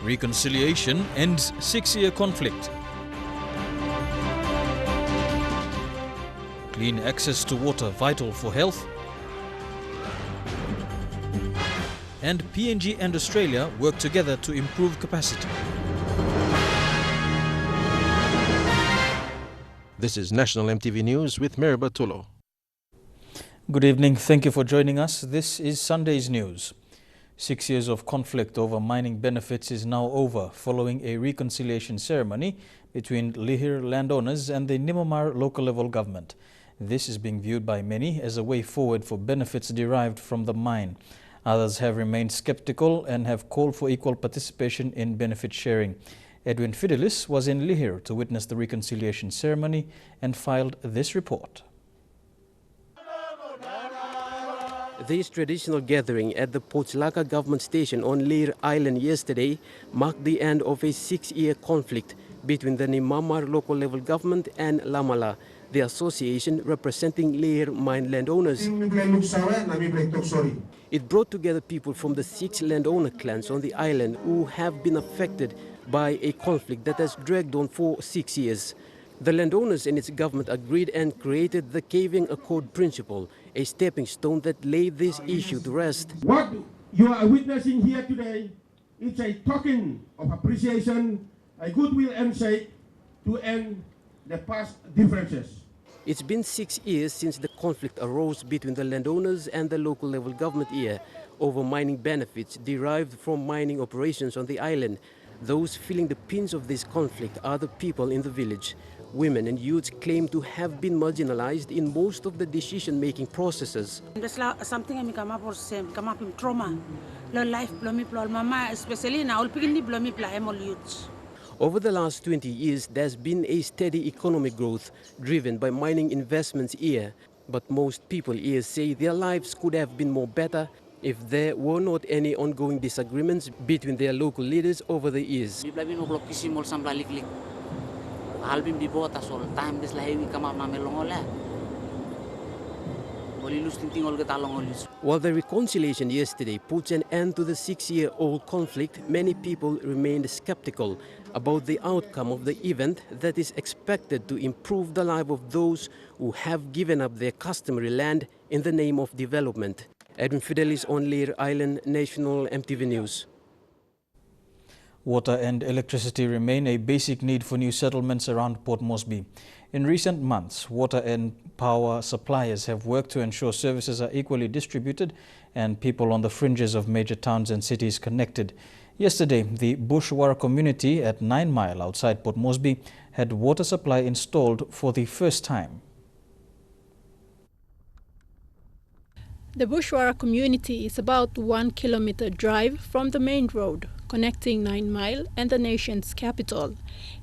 Reconciliation ends 6-year conflict. Clean access to water vital for health. And PNG and Australia work together to improve capacity. This is National EMTV News with Mary Bartolo. Good evening. Thank you for joining us. This is Sunday's news. 6 years of conflict over mining benefits is now over following a reconciliation ceremony between Lihir landowners and the Nimamar local level government. This is being viewed by many as a way forward for benefits derived from the mine. Others have remained skeptical and have called for equal participation in benefit sharing. Edwin Fidelis was in Lihir to witness the reconciliation ceremony and filed this report. This traditional gathering at the Potslaka government station on Lihir Island yesterday marked the end of a 6-year conflict between the Nimamar local level government and Lamala, the association representing Lihir mine landowners. It brought together people from the 6 landowner clans on the island who have been affected by a conflict that has dragged on for 6 years. The landowners and its government agreed and created the Caving Accord principle, a stepping stone that laid this issue to rest. What you are witnessing here today is a token of appreciation, a goodwill handshake to end the past differences. It's been 6 years since the conflict arose between the landowners and the local level government here over mining benefits derived from mining operations on the island. Those feeling the pinch of this conflict are the people in the village. Women and youths claim to have been marginalized in most of the decision-making processes. Something I come up with trauma. Life mama, especially now, youths. Over the last 20 years, there's been a steady economic growth driven by mining investments here. But most people here say their lives could have been more better if there were not any ongoing disagreements between their local leaders over the years. While the reconciliation yesterday puts an end to the 6-year-old conflict, many people remained skeptical about the outcome of the event that is expected to improve the life of those who have given up their customary land in the name of development. Edwin Fidelis on Lihir Island, National EMTV News. Water and electricity remain a basic need for new settlements around Port Moresby. In recent months, water and power suppliers have worked to ensure services are equally distributed and people on the fringes of major towns and cities connected. Yesterday, the Bushwara community at 9 Mile outside Port Moresby had water supply installed for the first time. The Bushwara community is about 1 kilometer drive from the main road connecting 9 Mile and the nation's capital.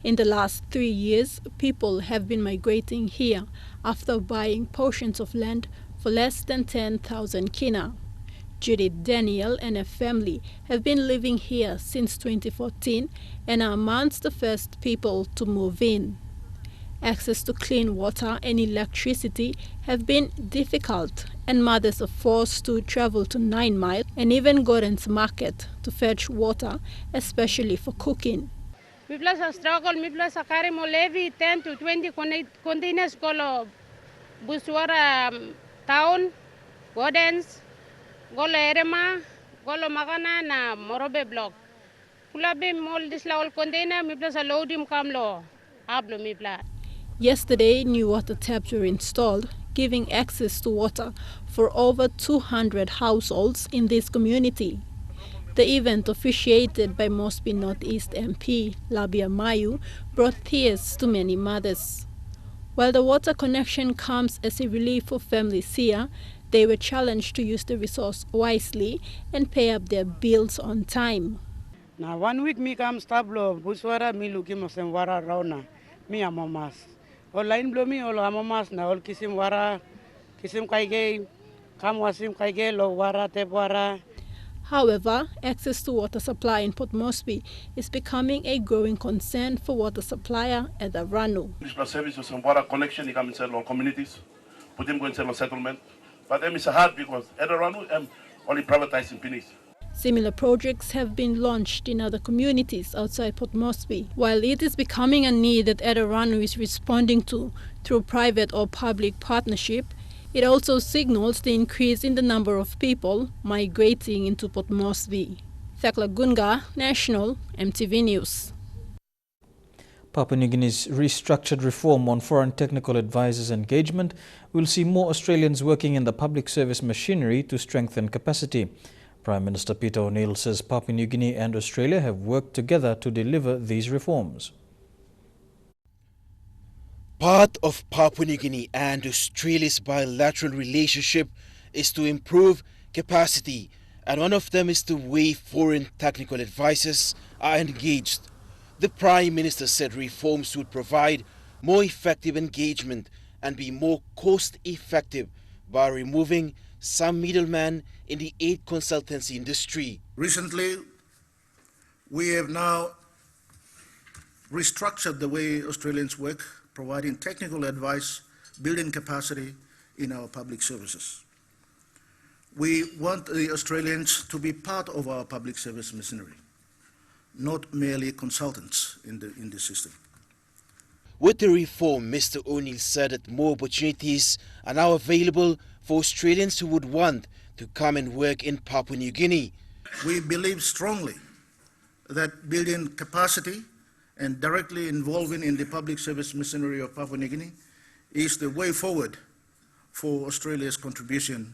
In the last 3 years, people have been migrating here after buying portions of land for less than 10,000 kina. Judith Daniel and her family have been living here since 2014 and are amongst the first people to move in. Access to clean water and electricity have been difficult, and mothers are forced to travel to 9 Mile and even Gordon's Market to fetch water, especially for cooking. We plus a struggle, we plus a carry more levy 10 to 20 containers called Bushwara town, Gordons, Golo Erema, Golo Magana, na Morobe block. Kulabe mol this law container, me plus a load him come low. Hablo me plus. Yesterday, new water taps were installed, giving access to water for over 200 households in this community. The event, officiated by Moresby Northeast MP Labia Mayu, brought tears to many mothers. While the water connection comes as a relief for families here, they were challenged to use the resource wisely and pay up their bills on time. Now 1 week me come stablo Bushwara mi luki mosem wara rauna mi amamas. All line blow me all amamas na all kisim wara kisim kaige kam wasim kaige lo wara tep wara. However, access to water supply in Port Moresby is becoming a growing concern for water supplier at the Ranu. This service was some water connection, you come and sell on communities, put them go and sell on settlement. But them is hard because at the Ranu, only privatizing Pinis. Similar projects have been launched in other communities outside Port Moresby. While it is becoming a need that Adirano is responding to through private or public partnership, it also signals the increase in the number of people migrating into Port Moresby. Thakla Gunga, National, EMTV News. Papua New Guinea's restructured reform on foreign technical advisors' engagement will see more Australians working in the public service machinery to strengthen capacity. Prime Minister Peter O'Neill says Papua New Guinea and Australia have worked together to deliver these reforms. Part of Papua New Guinea and Australia's bilateral relationship is to improve capacity, and one of them is the way foreign technical advisors are engaged. The Prime Minister said reforms would provide more effective engagement and be more cost-effective by removing some middlemen in the aid consultancy industry. Recently, we have now restructured the way Australians work, providing technical advice, building capacity in our public services. We want the Australians to be part of our public service machinery, not merely consultants in the system. With the reform, Mr. O'Neill said that more opportunities are now available for Australians who would want to come and work in Papua New Guinea. We believe strongly that building capacity and directly involving in the public service machinery of Papua New Guinea is the way forward for Australia's contribution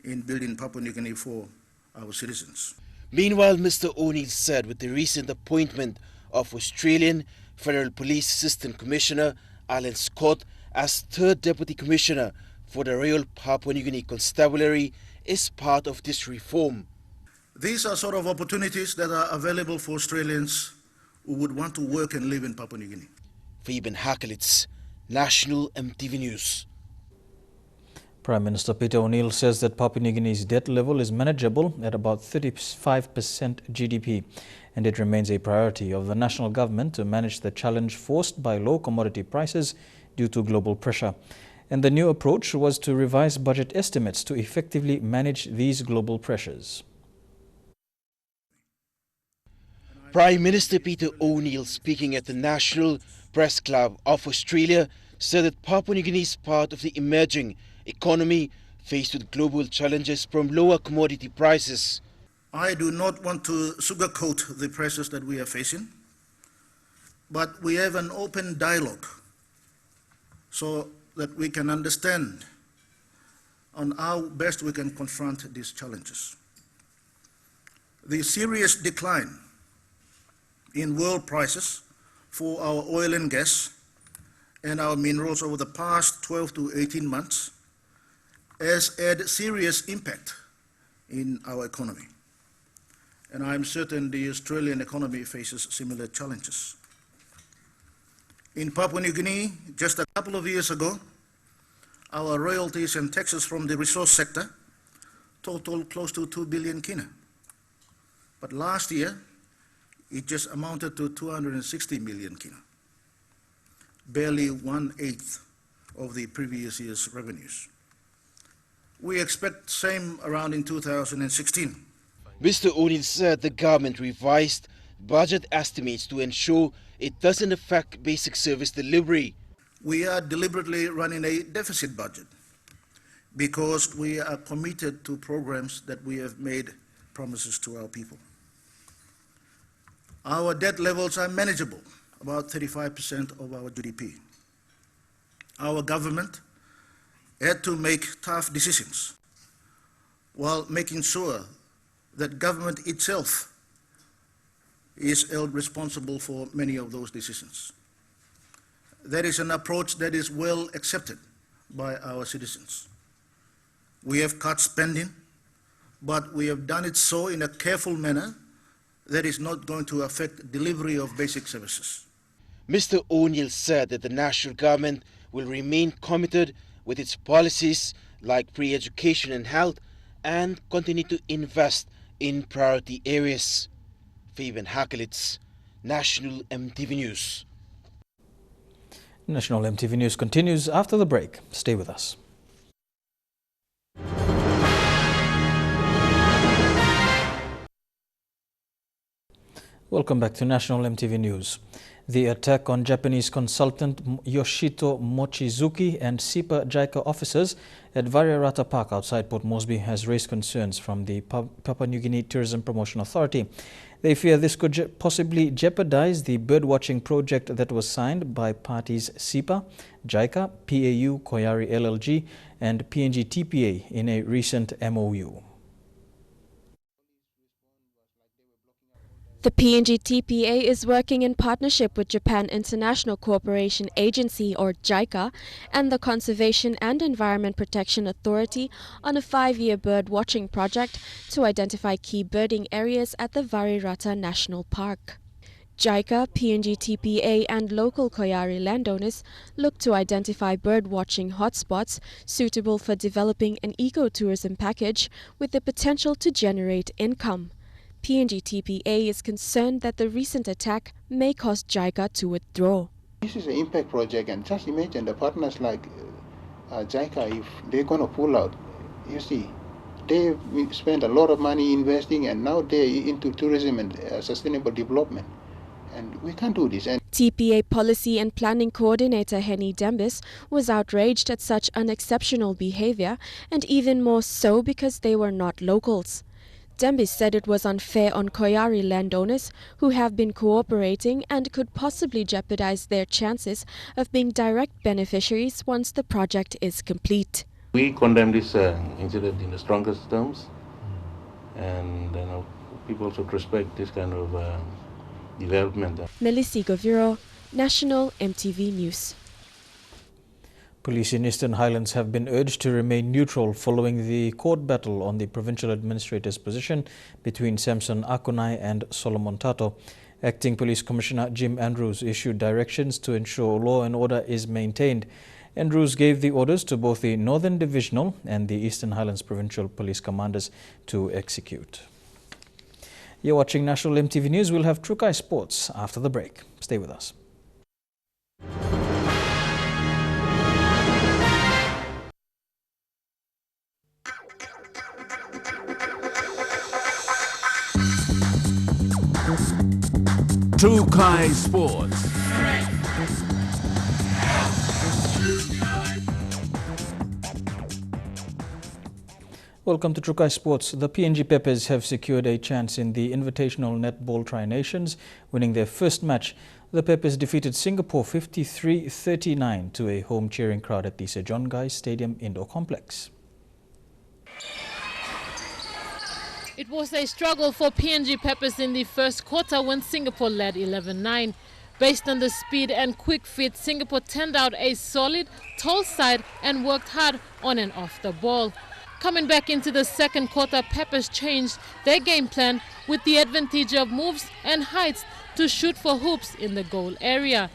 in building Papua New Guinea for our citizens. Meanwhile, Mr. O'Neill said with the recent appointment of Australian Federal Police Assistant Commissioner Alan Scott as third Deputy Commissioner for the Royal Papua New Guinea Constabulary is part of this reform. These are sort of opportunities that are available for Australians who would want to work and live in Papua New Guinea. Fabian Hakelitz, National EMTV News. Prime Minister Peter O'Neill says that Papua New Guinea's debt level is manageable at about 35% GDP, and it remains a priority of the national government to manage the challenge forced by low commodity prices due to global pressure. And the new approach was to revise budget estimates to effectively manage these global pressures. Prime Minister Peter O'Neill, speaking at the National Press Club of Australia, said that Papua New Guinea is part of the emerging economy faced with global challenges from lower commodity prices. I do not want to sugarcoat the pressures that we are facing, but we have an open dialogue so that we can understand on how best we can confront these challenges. The serious decline in world prices for our oil and gas and our minerals over the past 12 to 18 months has had serious impact in our economy. And I'm certain the Australian economy faces similar challenges. In Papua New Guinea, just a couple of years ago, our royalties and taxes from the resource sector totaled close to 2 billion kina. But last year, it just amounted to 260 million kina, barely 1/8 of the previous year's revenues. We expect same around in 2016. Mr. O'Neill said the government revised budget estimates to ensure it doesn't affect basic service delivery. We are deliberately running a deficit budget because we are committed to programs that we have made promises to our people. Our debt levels are manageable, about 35% of our GDP. Our government had to make tough decisions while making sure that government itself is held responsible for many of those decisions. That is an approach that is well accepted by our citizens. We have cut spending, but we have done it so in a careful manner that is not going to affect delivery of basic services. Mr. O'Neill said that the national government will remain committed with its policies like free education and health and continue to invest in priority areas. Fabian Hakelitz, National EMTV News. National EMTV News continues after the break. Stay with us. Welcome back to National MTV News. The attack on Japanese consultant Yoshito Mochizuki and SIPA JICA officers at Variarata Park outside Port Moresby has raised concerns from the Papua New Guinea Tourism Promotion Authority. They fear this could possibly jeopardize the birdwatching project that was signed by parties SIPA, JICA, PAU, Koyari LLG and PNG TPA in a recent MOU. The PNG TPA is working in partnership with Japan International Cooperation Agency, or JICA, and the Conservation and Environment Protection Authority on a 5-year bird watching project to identify key birding areas at the Varirata National Park. JICA, PNG TPA and local Koyari landowners look to identify bird watching hotspots suitable for developing an ecotourism package with the potential to generate income. PNG TPA is concerned that the recent attack may cause JICA to withdraw. This is an impact project, and just imagine the partners like JICA, if they're going to pull out. You see, they spent a lot of money investing, and now they're into tourism and sustainable development. And we can't do this. And TPA Policy and Planning Coordinator Henny Dembis was outraged at such unexceptional behavior, and even more so because they were not locals. Dembis said it was unfair on Koyari landowners who have been cooperating and could possibly jeopardize their chances of being direct beneficiaries once the project is complete. We condemn this incident in the strongest terms, and people should respect this kind of development. Melissa Goviro, National MTV News. Police in Eastern Highlands have been urged to remain neutral following the court battle on the provincial administrator's position between Samson Akunai and Solomon Tato. Acting Police Commissioner Jim Andrews issued directions to ensure law and order is maintained. Andrews gave the orders to both the Northern Divisional and the Eastern Highlands Provincial Police Commanders to execute. You're watching National MTV News. We'll have Trukai Sports after the break. Stay with us. Trukai Sports. Welcome to Trukai Sports. The PNG Peppers have secured a chance in the Invitational Netball Tri-Nations, winning their first match. The Peppers defeated Singapore 53-39 to a home cheering crowd at the Sir John Guy Stadium Indoor Complex. It was a struggle for PNG Peppers in the first quarter when Singapore led 11-9. Based on the speed and quick feet, Singapore turned out a solid, tall side and worked hard on and off the ball. Coming back into the second quarter, Peppers changed their game plan with the advantage of moves and heights to shoot for hoops in the goal area.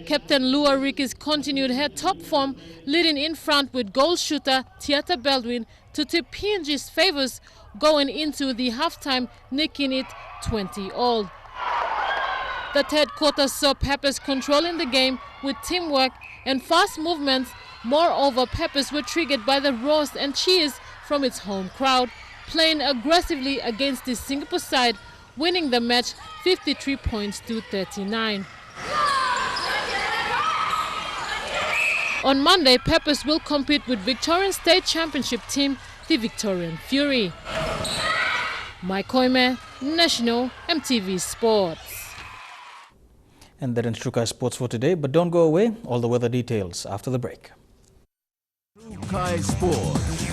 Captain Lua Ricky's continued her top form, leading in front with goal shooter Tiata Baldwin to tip PNG's favours going into the halftime, nicking it 20-all. The third quarter saw Peppers controlling the game with teamwork and fast movements. Moreover, Peppers were triggered by the roars and cheers from its home crowd, playing aggressively against the Singapore side, winning the match 53 points to 39. On Monday, Peppers will compete with Victorian State Championship team, the Victorian Fury. Mike Koime, National MTV Sports. And that ends Trukai Sports for today, but don't go away. All the weather details after the break. Trukai Sports.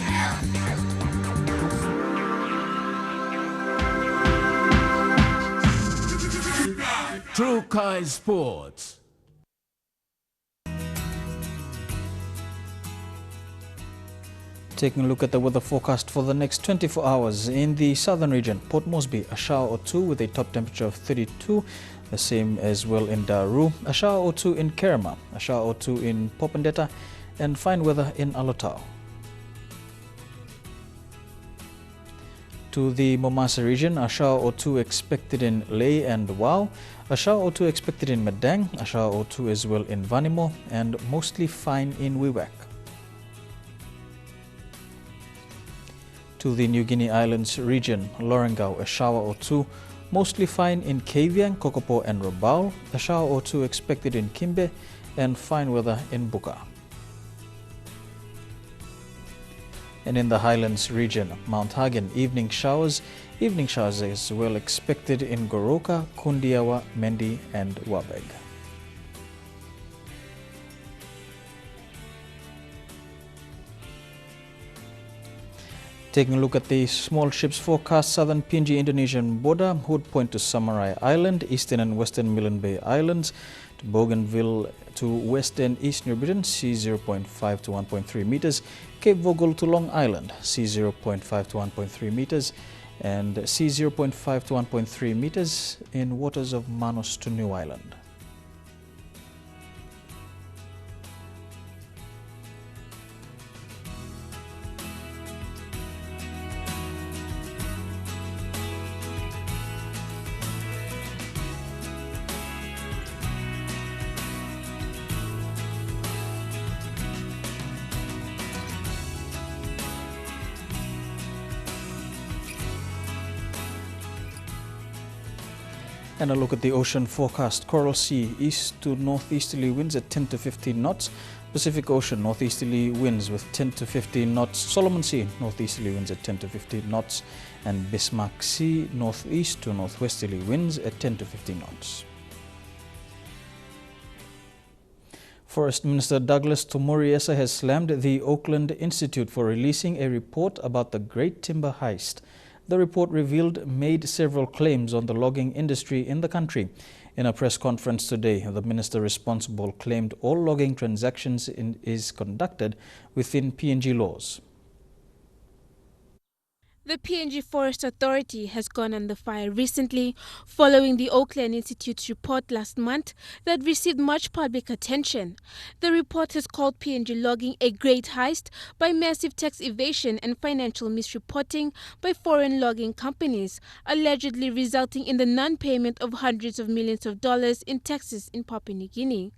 Trukai Sports. Taking a look at the weather forecast for the next 24 hours. In the southern region, Port Moresby, a shower or two with a top temperature of 32. The same as well in Daru. A shower or two in Kerema. A shower or two in Popondetta. And fine weather in Alotau. To the Momasa region, a shower or two expected in Ley and Wau. A shower or two expected in Madang. A shower or two as well in Vanimo. And mostly fine in Wewak. To the New Guinea Islands region, Lorengau, a shower or two, mostly fine in Kavieng, Kokopo and Rabaul, a shower or two expected in Kimbe, and fine weather in Buka. And in the Highlands region, Mount Hagen, evening showers as well expected in Goroka, Kundiawa, Mendi and Wabeg. Taking a look at the small ships forecast, southern PNG Indonesian border would point to Samarai Island, eastern and western Milne Bay Islands, to Bougainville to western East New Britain, sea 0.5 to 1.3 meters, Cape Vogel to Long Island, sea 0.5 to 1.3 meters, and sea 0.5 to 1.3 meters in waters of Manus to New Ireland. And a look at the ocean forecast. Coral Sea, east to northeasterly winds at 10 to 15 knots. Pacific Ocean, northeasterly winds with 10 to 15 knots. Solomon Sea, northeasterly winds at 10 to 15 knots. And Bismarck Sea, northeast to northwesterly winds at 10 to 15 knots. Forest Minister Douglas Tomoriesa has slammed the Auckland Institute for releasing a report about the Great Timber Heist. The report made several claims on the logging industry in the country. In a press conference today, the minister responsible claimed all logging transactions is conducted within PNG laws. The PNG Forest Authority has gone under fire recently following the Auckland Institute's report last month that received much public attention. The report has called PNG logging a great heist by massive tax evasion and financial misreporting by foreign logging companies, allegedly resulting in the non-payment of hundreds of millions of dollars in taxes in Papua New Guinea.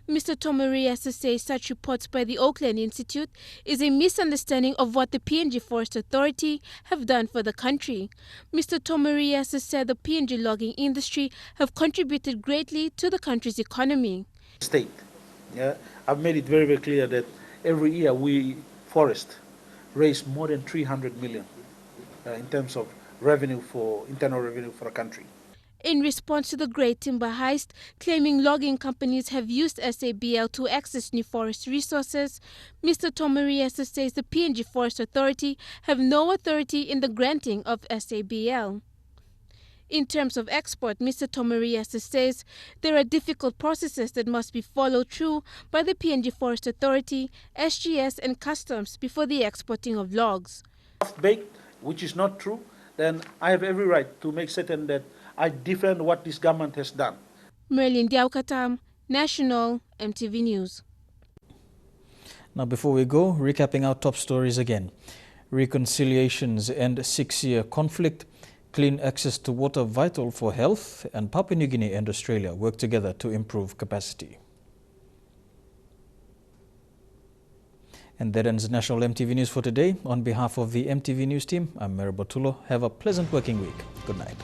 Mr. Tomoriesa says such reports by the Auckland Institute is a misunderstanding of what the PNG Forest Authority have done for the country. Mr. Tomoriesa said the PNG logging industry have contributed greatly to the country's economy. State, I've made it very, very clear that every year we, Forest, raise more than 300 million in terms of internal revenue for the country. In response to the Great Timber Heist, claiming logging companies have used SABL to access new forest resources, Mr. Tomoriesa says the PNG Forest Authority have no authority in the granting of SABL. In terms of export, Mr. Tomoriesa says there are difficult processes that must be followed through by the PNG Forest Authority, SGS and Customs before the exporting of logs. Baked, which is not true, then I have every right to make certain that I defend what this government has done. Merlin Diaukatam, National EMTV News. Now before we go, recapping our top stories again. Reconciliations end 6-year conflict, clean access to water vital for health, and Papua New Guinea and Australia work together to improve capacity. And that ends National EMTV News for today. On behalf of the EMTV News team, I'm Mary Botulo. Have a pleasant working week. Good night.